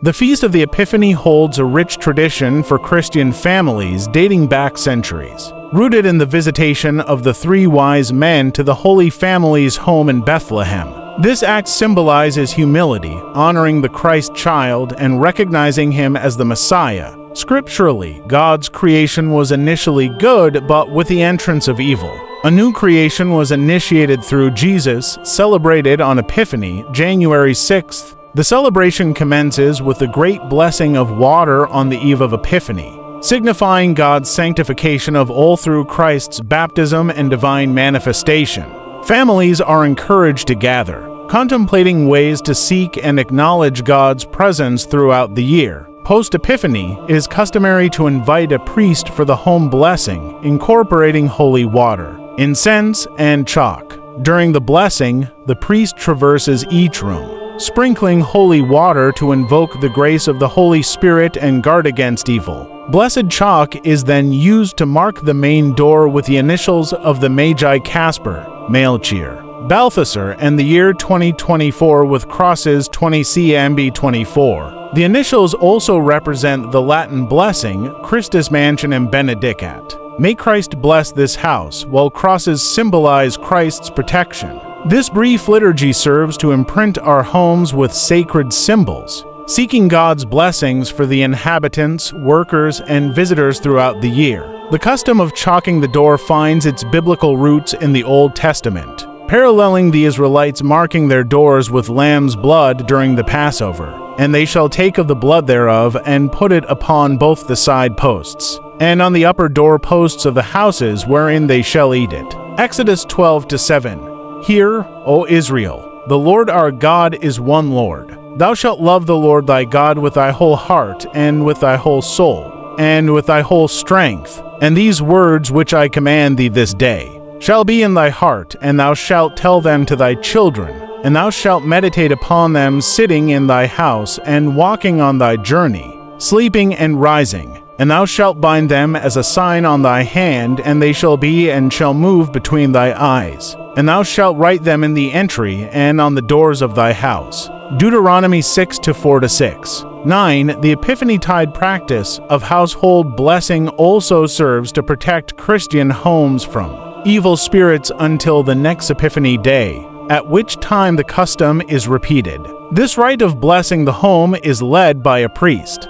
The Feast of the Epiphany holds a rich tradition for Christian families dating back centuries. Rooted in the visitation of the three wise men to the Holy Family's home in Bethlehem. This act symbolizes humility, honoring the Christ child and recognizing him as the Messiah. Scripturally, God's creation was initially good, but with the entrance of evil, a new creation was initiated through Jesus, celebrated on Epiphany, January 6th. The celebration commences with the great blessing of water on the eve of Epiphany, signifying God's sanctification of all through Christ's baptism and divine manifestation. Families are encouraged to gather, contemplating ways to seek and acknowledge God's presence throughout the year. Post-Epiphany, it is customary to invite a priest for the home blessing, incorporating holy water, incense, and chalk. During the blessing, the priest traverses each room, sprinkling holy water to invoke the grace of the Holy Spirit and guard against evil. Blessed chalk is then used to mark the main door with the initials of the Magi Casper, Melchior, Balthasar, and the year 2024 with crosses 20 CMB 24. The initials also represent the Latin blessing, Christus Mansionum Benedicat. May Christ bless this house, while crosses symbolize Christ's protection. This brief liturgy serves to imprint our homes with sacred symbols, seeking God's blessings for the inhabitants, workers, and visitors throughout the year. The custom of chalking the door finds its biblical roots in the Old Testament, paralleling the Israelites marking their doors with lamb's blood during the Passover. And they shall take of the blood thereof, and put it upon both the side posts, and on the upper door posts of the houses wherein they shall eat it. Exodus 12-7. Hear, O Israel, the Lord our God is one Lord. Thou shalt love the Lord thy God with thy whole heart, and with thy whole soul, and with thy whole strength. And these words which I command thee this day shall be in thy heart, and thou shalt tell them to thy children, and thou shalt meditate upon them sitting in thy house, and walking on thy journey, sleeping and rising. And thou shalt bind them as a sign on thy hand, and they shall be and shall move between thy eyes. And thou shalt write them in the entry and on the doors of thy house. Deuteronomy 6-4-6. 9. The Epiphany-tide practice of household blessing also serves to protect Christian homes from evil spirits until the next Epiphany day, at which time the custom is repeated. This rite of blessing the home is led by a priest.